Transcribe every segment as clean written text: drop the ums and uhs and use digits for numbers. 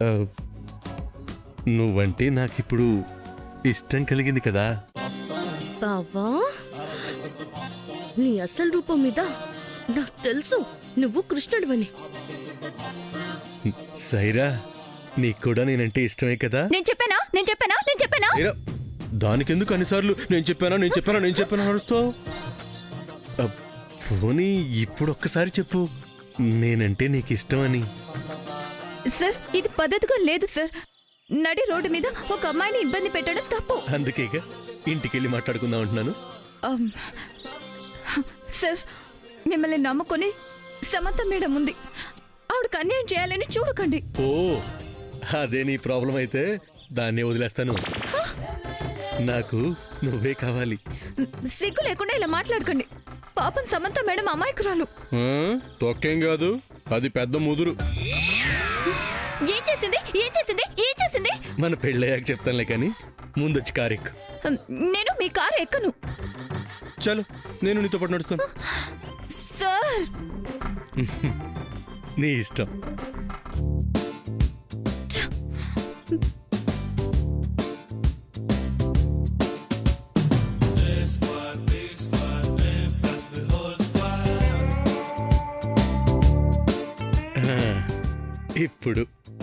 ఆ, నువ్వంటే నాకిప్పుడు ఇష్టం కలిగింది కదా. బావా, నీ అసలు రూపం మీద నాకు తెలుసు నువ్వు కృష్ణుడివని. సైరా, నీకు కూడా నేనంటే ఇష్టమే కదా. నేను చెప్పానా సైరా, దానికెందుకు అన్నిసార్లు నేను చెప్పానా అరుస్తావు? పోనీ ఇప్పుడు ఒక్కసారి చెప్పు, నేనంటే నీకు ఇష్టం అని. సార్, ఇది పద్ధతిగా లేదు సార్. నడి రోడ్డు మీద ఒక అమ్మాయిని ఇబ్బంది పెట్టడం తప్పు. అందుకేగా ఇంటికెళ్ళి మాట్లాడుకుందాం అంటున్నాను. అమ్, సార్, మిమ్మల్ని నమ్ముకొని సమంత మేడం ఉంది. ఆవిడకి అన్యాయం చేయాలని చూడకండి. ఓ, అదే నీ ప్రాబ్లం అయితే దాన్నే వదిలేస్తాను. నాకు నువ్వే కావాలి. సిగ్గు లేకుండా ఇలా మాట్లాడకండి. పాపం సమంత మేడం అమాయకురాలు. తొక్కేం కాదు, అది పెద్ద ముదురు. ఏం చేసింది? మన పెళ్ళయ్యాక చెప్తానులే, కానీ ముందొచ్చి కారెక్కు. నేను మీ కారు ఎక్కను. చలో, నేను నీతో పాటు నడుస్తాను. సార్, నీ ఇష్టం.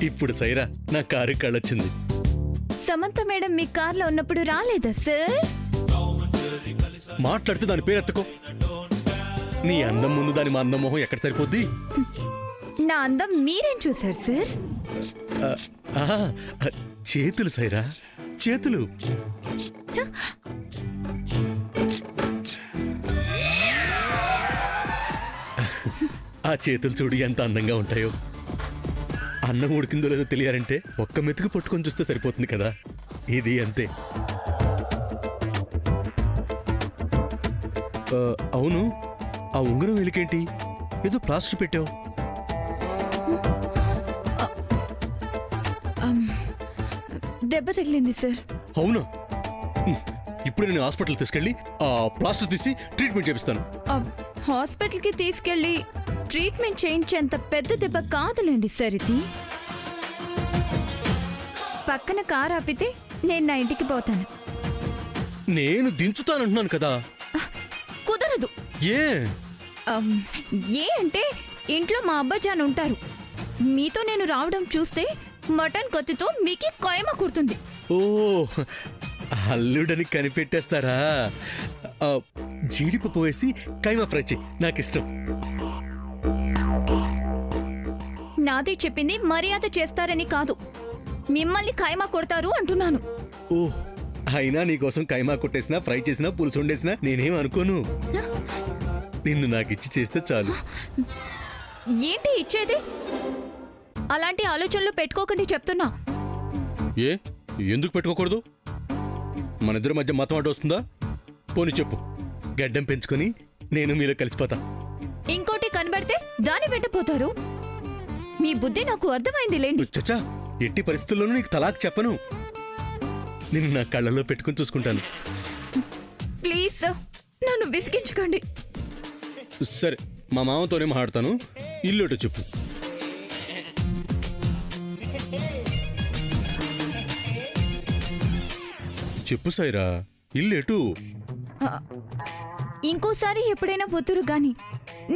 ఇప్పుడు సైరా, నా కారు కళ్ళొచ్చింది. సమంత మేడం మీ కార్లో ఉన్నప్పుడు రాలేదా సార్? మాట్లాడితే దాని పేరు ఎత్తుకో. నీ అందం ముందు దాని మా అందం మొహం ఎక్కడ సరిపోద్ది? నా అందం మీరేం చూసారు సార్? చేతులు సైరా, చేతులు. ఆ చేతులు చూడు ఎంత అందంగా ఉంటాయో. అన్నం ఉడికిందో లేదో తెలియాలంటే ఒక్క మెతుకు పట్టుకొని చూస్తే సరిపోతుంది కదా. ఇది అంతే. అవును, ఆ ఉంగరం వెలికేంటి? ఏదో ప్లాస్టర్ పెట్టావు. దెబ్బ తగిలింది సార్. అవునా? ఇప్పుడు నేను హాస్పిటల్ తీసుకెళ్ళి ఆ ప్లాస్టర్ తీసి ట్రీట్మెంట్ చేపిస్తాను. హాస్పిటల్కి తీసుకెళ్ళి ట్రీట్మెంట్ చేయించేంత పెద్ద దెబ్బ కాదులేండి సార్ ఇది. పక్కన కారు ఆపితే నేను నా ఇంటికి పోతాను. నేను దించుతానంటున్నాను కదా. కుదరదు. ఏ ఏ అంటే ఇంట్లో మా అబ్బాజాన్ ఉంటారు. మీతో నేను రావడం చూస్తే మటన్ కత్తితో మీకే కైమ కుడుతుంది. ఓ, అల్లుడని కనిపెట్టేస్తారా? జీడిపప్పు వేసి కైమా ఫ్రై చెయ్యి, నాకు ఇష్టం. నాదే చెప్పింది మర్యాద చేస్తారని కాదు, మిమ్మల్ని ఖైమా కొడతారు అంటున్నాను. ఓ, అయినా నీకోసం కైమా కొట్టేసినా ఫ్రై చేసినా పులుసు వండేసినా నేనేం అనుకోను. నిన్ను నాకిచ్చి చేస్తే చాలు. ఏంటి ఇచ్చేది? అలాంటి ఆలోచనలు పెట్టుకోకండి చెప్తున్నా. ఏ, ఎందుకు పెట్టుకోకూడదు? మన ఇద్దరి మధ్య మతం అడ్డు వస్తుందా? పోనీ చెప్పు, గడ్డం పెంచుకొని నేను మీలో కలిసిపోతా. ఇంకోటి కనబడితే దాని వెంటపోతారు. మీ బుద్ధి నాకు అర్థమైంది లేండి. చచ్చా, ఎట్టి పరిస్థితుల్లోనూ నీకు తలాక్ చెప్పను. నేను నా కళ్ళలో పెట్టుకుని చూసుకుంటాను. ప్లీజ్ సార్, నన్ను విసిగించకండి. సరే, మా మామతోనే మాట్లాడతాను. ఇల్లుటో చెప్పు. చెప్పు సైరా, ఇల్లేటు? ఇంకోసారి ఎప్పుడైనా వద్దురు గాని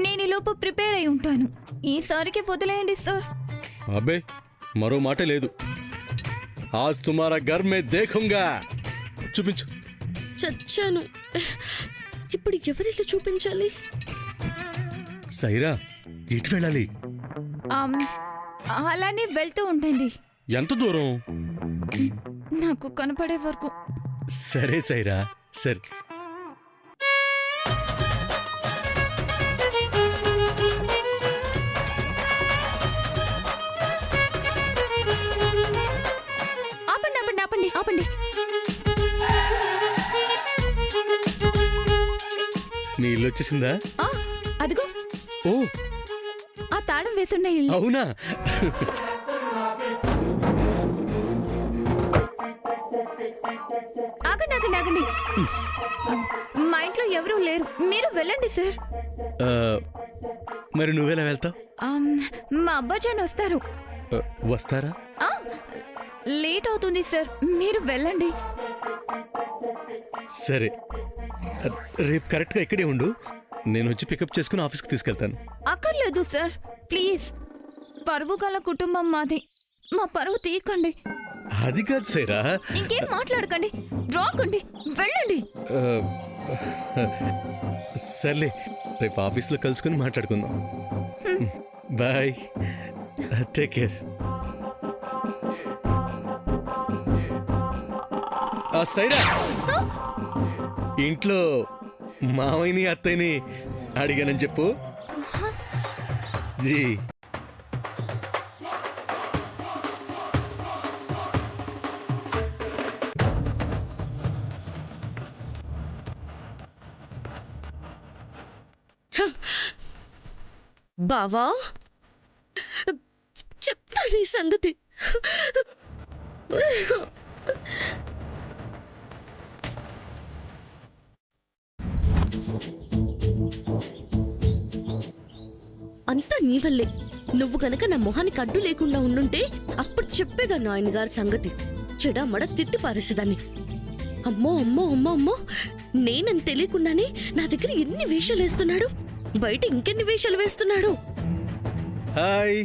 నేను ఈలోపు ప్రిపేర్ అయి ఉంటాను. ఈసారికి వదిలేయండి సార్. అబ్బే, మరో మాట లేదు. ఆజ్ తుమారా ఘర్ మే దేఖుంగా. చూపించు. చచ్చాను. ఇప్పుడు ఎవరిల్లు చూపించాలి? సైరా, ఇటు వెళ్ళాలి. అలానే వెళ్తూ ఉండండి. ఎంత దూరం? నాకు కనపడే వరకు. సరే సైరా, సరే. ఆపండి ఆపండి ఆపండి ఆపండి. నీ ఇల్లు వచ్చేసిందా? అదిగో. ఓ, ఆ తాళం వేసున్న ఇల్లు. అవునా? ఆగండి ఆగండి ఆగండి. మా ఇంట్లో ఎవరూ లేరు, మీరు వెళ్ళండి సార్. మరి నువ్వెలా వెళ్తావు? మా అబ్బాజాన్ వస్తారు. వస్తారా? లేట్ అవుతుంది సార్, మీరు వెళ్ళండి. సరే, రేపు కరెక్ట్గా ఇక్కడే ఉండు. నేను వచ్చి పికప్ చేసుకుని ఆఫీస్కి తీసుకెళ్తాను. అక్కర్లేదు సార్, ప్లీజ్. పరువు గల కుటుంబం మాది, మా పరువు తీయకండి. అది కాదు సైరా. ఇంకేం మాట్లాడకండి, రాకండి, వెళ్ళండి. సర్లే, రేపు ఆఫీస్లో కలుసుకుని మాట్లాడుకుందాం. Bye, take care. సైరా, ఇంట్లో మావయ్యని అత్తయ్యని అడిగానని చెప్పు. జీ. బావా, చెప్తాను ఈ సంగతి. అంతా నీ వల్లే. నువ్వు గనక నా మొహానికి అడ్డు లేకుండా ఉండుంటే అప్పుడు చెప్పేదాన్ని ఆయన గారి సంగతి. చెడమడ తిట్టి పారేసేదాన్ని. అమ్మో అమ్మో అమ్మో అమ్మో, నేనని తెలియకుండానే నా దగ్గర ఎన్ని వేషాలు వేస్తున్నాడు, బయట ఇంకెన్ని వేషాలు వేస్తున్నాడు. హాయ్.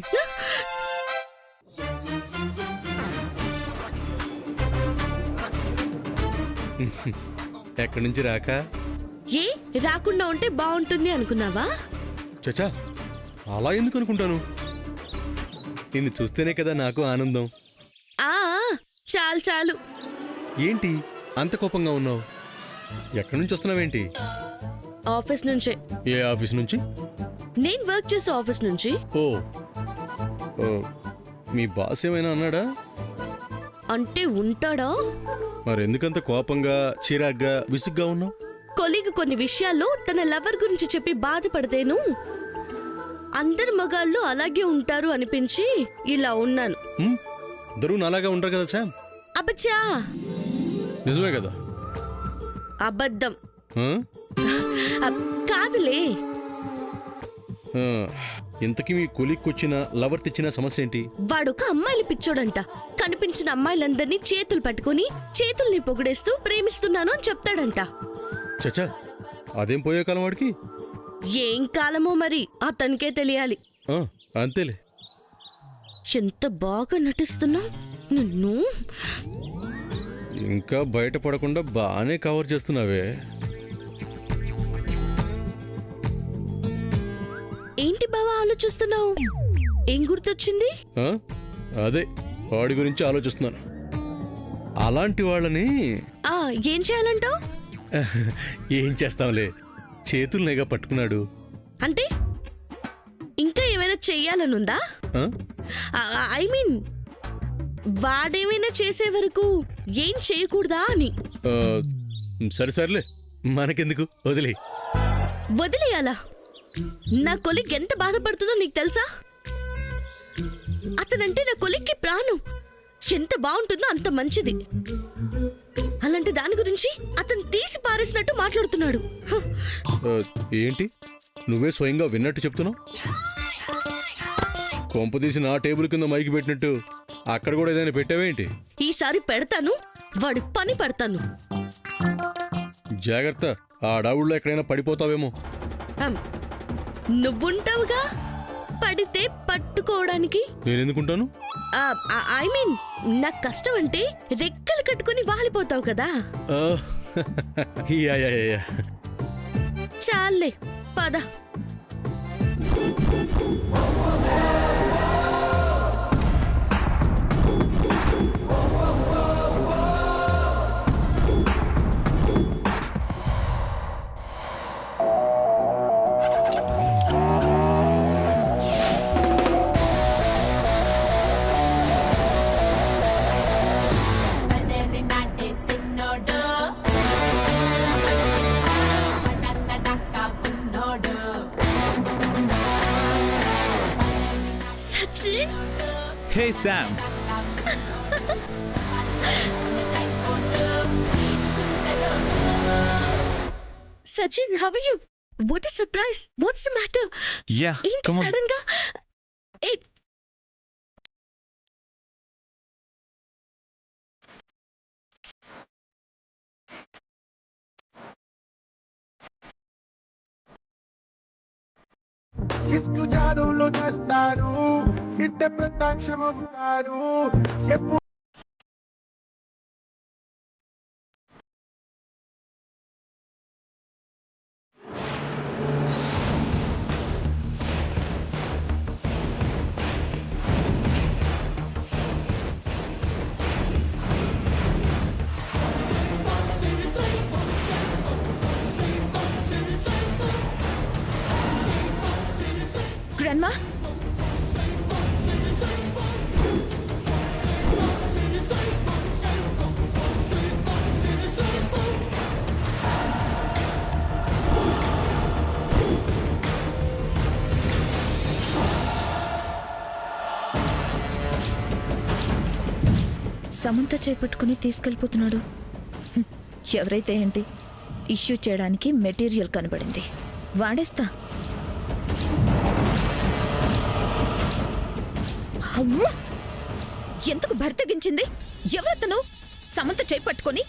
ఎక్కడి నుంచి రాక? ఏ రాకుండా ఉంటే బాగుంటుంది అనుకున్నావా? చచా, అలా ఎందుకు అనుకుంటాను? నిన్ను చూస్తేనే కదా నాకు ఆనందం. ఆ చాలు చాలు. ఏంటి అంత కోపంగా ఉన్నావు? ఎక్కడి నుంచి వస్తున్నావేంటి? ఆఫీస్ నుంచే. ఏ ఆఫీస్ నుంచి? నేను వర్క్ చేసే ఆఫీస్ నుంచి. ఓ, మీ బాస్ ఏమైనా అన్నాడా? అంటే ఉంటాడా? మరెందుకంత కోపంగా, చిరాగ్గా, విసుగ్గా ఉన్నావు? కొలీగ్ కొన్ని విషయాల్లో తన లవర్ గురించి చెప్పి బాధపడితేను అందరు మగాళ్ళు అలాగే ఉంటారు అనిపించి ఇలా ఉన్నాను. అందరూ నాలాగా ఉండరు కదా శామ్. అబ్బచ్చా, నిజమే కదా? అబద్ధం. ఆ? కాదులే. ఇంతకీ మీ కొలిక్కొచ్చిన లవర్ తెచ్చిన సమస్య ఏంటి? వాడొక అమ్మాయిలు పిచ్చోడంట. కనిపించిన అమ్మాయిలందరినీ చేతులు పట్టుకుని చేతుల్ని పొగిడేస్తూ ప్రేమిస్తున్నాను అని చెప్తాడంట. చచ్చా, అదేం పోయే కాలం వాడికి? ఏం కాలమో మరి అతనికే తెలియాలి. అంతేలే. ఎంత బాగా నటిస్తున్నావు నిన్ను. ఇంకా బయటపడకుండా బాగానే కవర్ చేస్తున్నావే. ఏంటి బావా ఆలోచిస్తున్నావు? ఏం గుర్తొచ్చింది? అదే వాడి గురించి ఆలోచిస్తున్నాను. అలాంటి వాళ్ళని ఏం చేయాలంటావు? ఏం చేస్తాంలే, చేతులనేగా పట్టుకున్నాడు. అంటే ఇంకా ఏమైనా చెయ్యాలనుందా? ఐ మీన్ వాడేమైనా చేసే వరకు ఏం చేయకూడదా అని. సరే సర్లే, మనకెందుకు, వదిలే. వదిలేయాలా? నా కొలిగ్ ఎంత బాధపడుతుందో నీకు తెలుసా? అతనంటే నా కొలిక్కి ప్రాణం. ఎంత బాగుంటుందో అంత మంచిది. అలాంటి దాని గురించి అతను తీసి పారేసినట్టు మాట్లాడుతున్నాడు. ఏంటి నువ్వే స్వయంగా విన్నట్టు చెప్తున్నావు? కొంపదీసి నా టేబుల్ కింద మైకి పెట్టినట్టు అక్కడ కూడా ఏదైనా పెట్టావేంటి? ఈసారి పెడతాను, వాడి పని పెడతాను. జాగ్రత్త, ఆ అడవుల్లో ఎక్కడైనా పడిపోతావేమో. నువ్వుంటావుగా పడితే పట్టుకోవడానికి. నేనెందుకుంటాను? ఐ మీన్ నాకు కష్టం అంటే రెక్కలు కట్టుకుని వాలిపోతావు కదా. చాలే, పద. Hey Sam. Sachin, how are you? What a surprise. What's the matter? Yeah, ఏంటి come on. సడన్ గా? ఇస్కు జాదులు చేస్తాడు ఇంత ప్రత్యక్షమవుతాడు ఎప్పుడు గ్రాండ్మా సమంత చేపట్టుకుని తీసుకెళ్ళిపోతున్నాడు. ఎవరైతే ఏంటి, ఇష్యూ చేయడానికి మెటీరియల్ కనబడింది, వాడేస్తా. అవ్వా! ఎందుకు భర్తగించింది? ఎవరతను? సమంత చేపట్టుకొని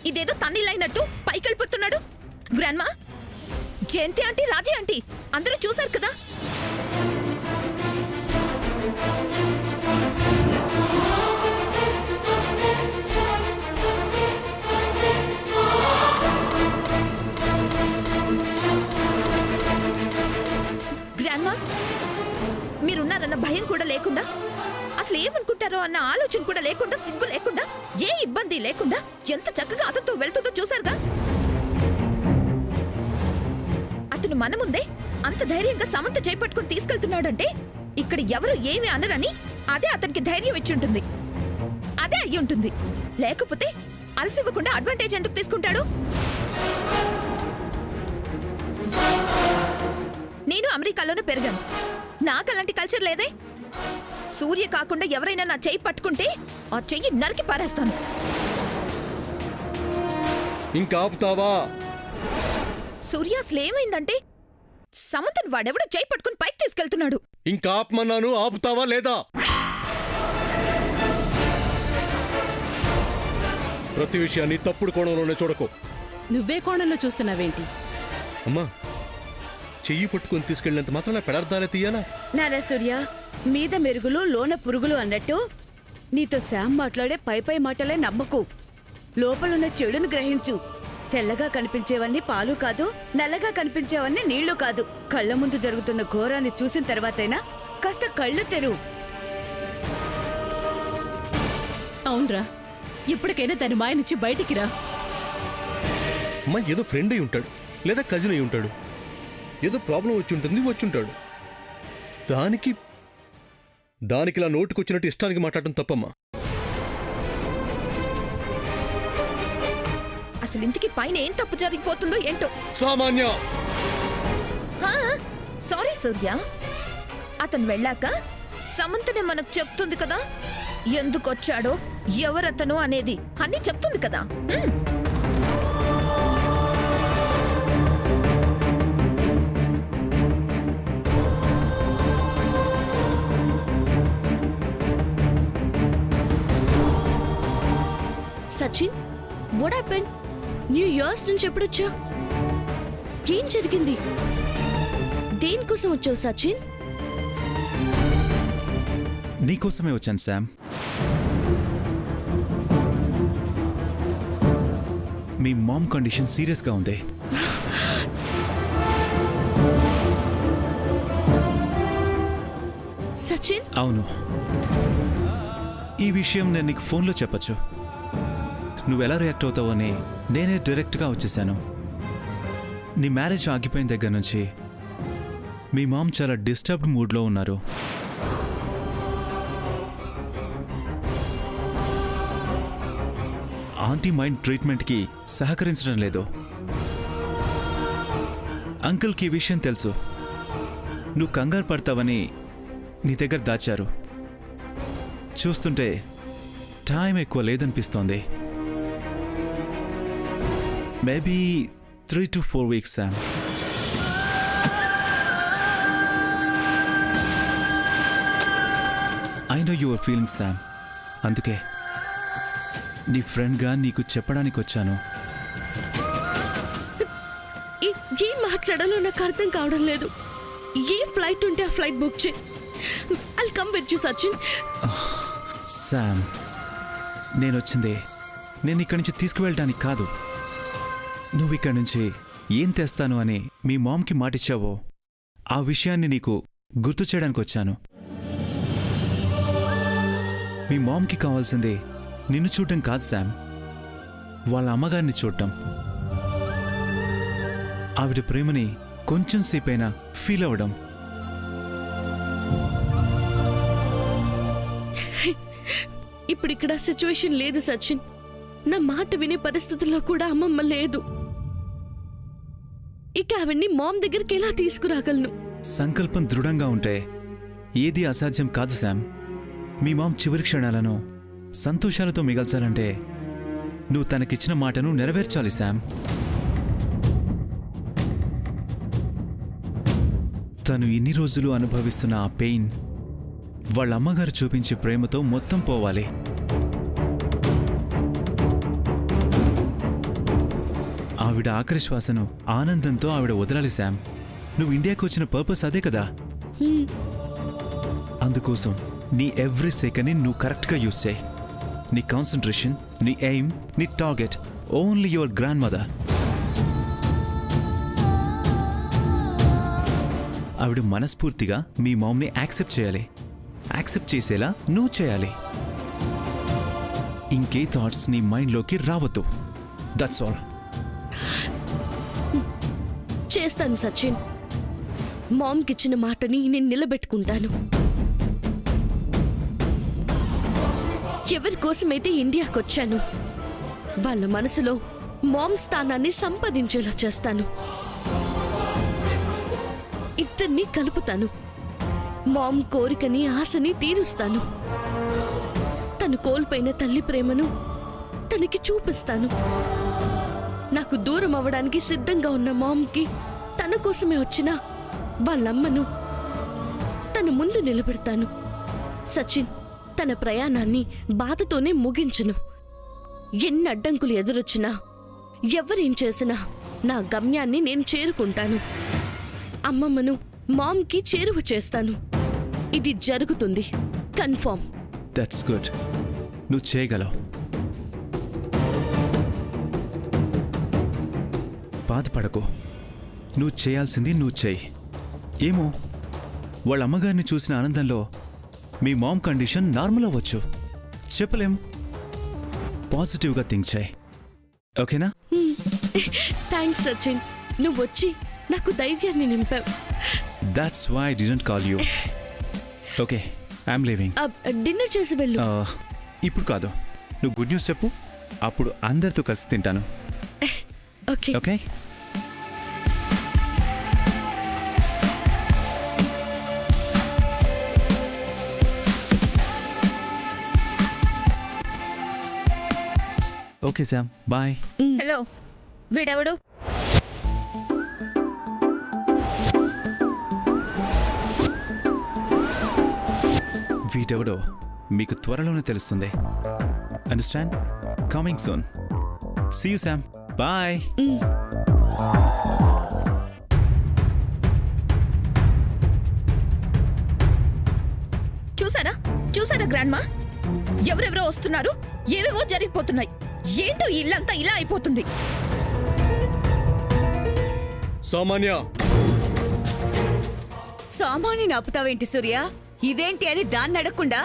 ఇదేదో తన్నిలైనట్టు పైకెళ్ళిపోతున్నాడు. గ్రాండ్మా, జయంతి ఆంటీ, రాజీ ఆంటీ అందరూ చూశారు కదా. గ్రాండ్మా, మీరున్నారన్న భయం కూడా లేకుండా, అసలు ఏమనుకుంటారో అన్న ఆలోచన కూడా లేకుండా, సిగ్గు లేకుండా, ఏ ఇబ్బంది లేకుండా ఎంత చక్కగా అతనితో వెళ్తుందో చూసారుగా. అతను మన ముందే అంత ధైర్యంగా సమంత చేపట్టుకుని తీసుకెళ్తున్నాడంటే ఇక్కడ ఎవరు ఏమి అనరని అదే అతనికి ధైర్యం ఇచ్చుంటుంది. అదే అయ్యి ఉంటుంది. లేకపోతే అలసివ్వకుండా అడ్వాంటేజ్ ఎందుకు తీసుకుంటాడు? నేను అమెరికాలోనే పెరిగాను. నాకు అలాంటి కల్చర్ లేదే. సూర్య కాకుండా ఎవరైనా నా చెయ్యి పట్టుకుంటే ఆ చెయ్యి నరికి పారేస్తాను. ఇంకా ఆపుతావా? సూర్య అసలు ఏమైందంటే సమంతన్ వాడెవడో చెయ్యి పట్టుకుని పైకి తీసుకెళ్తున్నాడు. ఇంకా ఆపమన్నాను, ఆపుతావా లేదా? ప్రతి విషయాన్ని తప్పుడు కోణంలోనే చూడకు. నువ్వే కోణంలో చూస్తున్నావేంటి? అమ్మా, చెయ్యి పట్టుకొని తీసుకెళ్ళినంత మాత్రం పెడార్థాలే తీయాలా? నారా సూర్య, మీద మెరుగులు లోన పురుగులు అన్నట్టు నీతో శామ్ మాట్లాడే పై మాటలే నమ్మకు. లోపలున్న చెడును గ్రహించు. తెల్లగా కనిపించేవన్నీ పాలు కాదు, నల్లగా కనిపించేవన్నీ నీళ్లు కాదు. కళ్ళ ముందు జరుగుతున్న ఘోరాన్ని చూసిన తర్వాతైనా కాస్త కళ్ళు తెరువు. అవునరా, ఇప్పటికైనా దాని మాయ నుంచి బయటికి రా. అమ్మా, ఏదో ఫ్రెండ్ అయి ఉంటాడు, లేదా కజిన్ అయి ఉంటాడు. ఏదో ప్రాబ్లం వచ్చుంటాడు. దానికి ఇలా నోటుకొచ్చినట్టు ఇష్టానికి మాట్లాడటం తప్పమ్మా. అసలు ఇంతకి పైన ఏం తప్పు జరిగిపోతుందో ఏంటో. సామాన్య. సారీ సూర్య, అతను వెళ్ళాక సమంతనే మనకు చెప్తుంది కదా ఎందుకొచ్చాడో, ఎవరతను అనేది అన్ని చెప్తుంది కదా. Sachin, what happen? New years నుంచి ఎప్పుడొచ్చా? ఏం జరిగింది? దేనికోసం వచ్చావు సచిన్? నీకోసమే వచ్చాను శామ్. మీ మామ్ కండిషన్ సీరియస్గా ఉంది. సచిన్, అవును, ఈ విషయం నేను నీకు ఫోన్లో చెప్పచ్చు. నువ్వెలా రియాక్ట్ అవుతావు అని నేనే డైరెక్ట్గా వచ్చేసాను. నీ మ్యారేజ్ ఆగిపోయిన దగ్గర నుంచి మీ మామ్ చాలా డిస్టర్బ్డ్ మూడ్లో ఉన్నారు. ఆంటీ మైండ్ ట్రీట్మెంట్కి సహకరించడం లేదు. అంకుల్కి ఈ విషయం తెలుసు. నువ్వు కంగారు పడతావని నీ దగ్గర దాచారు. చూస్తుంటే టైం ఎక్కువ లేదనిపిస్తోంది. Maybe 3 to 4 weeks, Sam. I know you are feeling, Sam. అందుకే నీ ఫ్రెండ్గా నీకు చెప్పడానికి వచ్చాను. ఏం మాట్లాడాలో నాకు అర్థం కావడం లేదు. ఏ ఫ్లైట్ ఉంటే ఆ ఫ్లైట్ బుక్ చేయి. I'll come with you Sachin. Sam, నేనొచ్చింది నేను ఇక్కడి నుంచి తీసుకువెళ్ళడానికి కాదు. నువ్వు ఇక్కడి నుంచి ఏం తెస్తాను అని మీ మామ్కి మాటిచ్చావో ఆ విషయాన్ని నీకు గుర్తు చేయడానికి వచ్చాను. మీ మామ్కి కావాల్సింది నిన్ను చూడటం కాదు శామ్, వాళ్ళ అమ్మగారిని చూడటం. ఆవిడ ప్రేమని కొంచెం సేపైనా ఫీల్ అవ్వడం. ఇప్పుడు ఇక్కడ సిచ్యువేషన్ లేదు సచిన్. నా మాట వినే పరిస్థితుల్లో కూడా అమ్మమ్మ లేదు. ఇక అవన్నీ మామ్ దగ్గరికి ఎలా తీసుకురాగలను? సంకల్పం దృఢంగా ఉంటే ఏది అసాధ్యం కాదు శామ్. మీ మామ్ చివరి క్షణాలను సంతోషాలతో మిగల్చాలంటే నువ్వు తనకిచ్చిన మాటను నెరవేర్చాలి శామ్. తను ఇన్ని రోజులు అనుభవిస్తున్న ఆ పెయిన్ వాళ్ళ అమ్మగారు చూపించే ప్రేమతో మొత్తం పోవాలి. ఆవిడ ఆఖరి శ్వాసను ఆనందంతో ఆవిడ వదలాలి శామ్. నువ్వు ఇండియాకి వచ్చిన పర్పస్ అదే కదా. అందుకోసం నీ ఎవ్రీ సెకండ్ని నువ్వు కరెక్ట్గా యూజ్ చేయి. నీ కాన్సన్ట్రేషన్, నీ ఎయిమ్, నీ target only your grand mother. ఆవిడ మనస్ఫూర్తిగా మీ మామ్ని యాక్సెప్ట్ చేయాలి. యాక్సెప్ట్ చేసేలా నువ్వు చేయాలి. ఇంకే థాట్స్ నీ మైండ్లోకి రావద్దు. That's all. చేస్తాను సచిన్. మామ్కిచ్చిన మాటని నేను నిలబెట్టుకుంటాను. ఎవరి కోసమైతే ఇండియాకొచ్చాను వాళ్ళ మనసులో మామ్ స్థానాన్ని సంపాదించేలా చేస్తాను. ఇద్దరినీ కలుపుతాను. మామ్ కోరికని, ఆశని తీరుస్తాను. తను కోల్పోయిన తల్లి ప్రేమను తనకి చూపిస్తాను. నాకు దూరం అవ్వడానికి సిద్ధంగా ఉన్న మామ్కి తన కోసమే వచ్చిన వాళ్ళమ్మను తన ముందు నిలబెడతాను. సచిన్ తన ప్రయాణాన్ని బాధతోనే ముగించను. ఎన్ని అడ్డంకులు ఎదురొచ్చినా, ఎవరేం చేసినా నా గమ్యాన్ని నేను చేరుకుంటాను. అమ్మమ్మను మామ్కి చేరువ చేస్తాను. ఇది జరుగుతుంది, కన్ఫర్మ్. That's good. నువ్వు చేయగలవు. బాధపడకు. నువ్వు చేయాల్సింది నువ్వు చేయి. ఏమో, వాళ్ళ అమ్మగారిని చూసిన ఆనందంలో మీ మామ్ కండిషన్ నార్మల్ అవ్వచ్చు, చెప్పలేం. పాజిటివ్గా థింక్ చేయి, ఓకేనా? థ్యాంక్స్ సచిన్. నువ్వు వచ్చి నాకు ధైర్యాన్ని నింపావు. That's why I didn't call you. Okay, I'm leaving. Dinner చేసి వెళ్ళు. ఇప్పుడు కాదు, నువ్వు గుడ్ న్యూస్ చెప్పు, అప్పుడు అందరితో కలిసి తింటాను. Okay. Okay. Okay Sam, bye. Hello, వీడెవడు? వీటెవడో మీకు త్వరలోనే తెలుస్తుంది. Understand? Coming soon. See you Sam, bye. చూసారా చూసారా గ్రాండ్మా, ఎవరెవరో వస్తున్నారు, ఏవేవో జరిగిపోతున్నాయి. ఏంటో ఇల్లంతా ఇలా అయిపోతుంది. సామాన్య, సామాన్ని నాపుతావేంటి సూర్య? ఇదేంటి అని దాన్ని అడగకుండా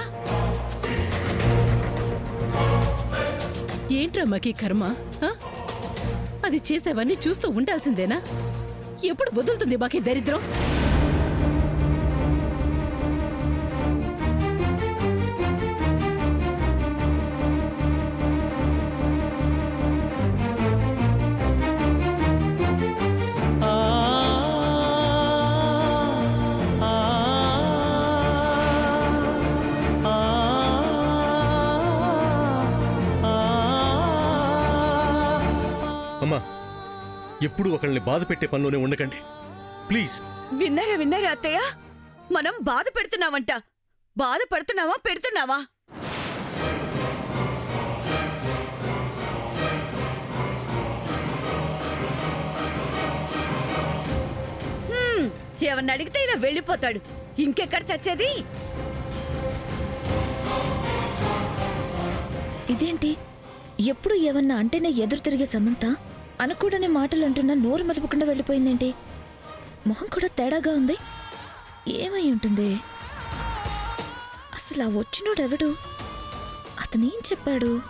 ఏంట్రా మాకీ కర్మ? ఆ? అది చేసేవన్నీ చూస్తూ ఉండాల్సిందేనా? ఎప్పుడు వదులుతుంది మాకీ దరిద్రం? అమ్మా, ఎప్పుడు ఒకళ్ళని బాధ పెట్టే పనిలోనే ఉండకండి ప్లీజ్. విన్నారా అత్తయ్య? మనం బాధ పెడుతున్నావంట. బాధ పడుతున్నావా పెడుతున్నావా? ఎవరిని అడిగితే ఇలా వెళ్ళిపోతాడు. ఇంకెక్కడ చచ్చేది? ఇదేంటి ఎప్పుడు ఏమన్నా అంటేనే ఎదురు తిరిగే సమంత అనకూడని మాటలు అంటున్నా నోరు మెదపకుండా వెళ్ళిపోయిందేంటి? మొహం కూడా తేడాగా ఉంది. ఏమై ఉంటుంది? అసలు ఆ వచ్చినోడెవడు? అతనేం చెప్పాడు?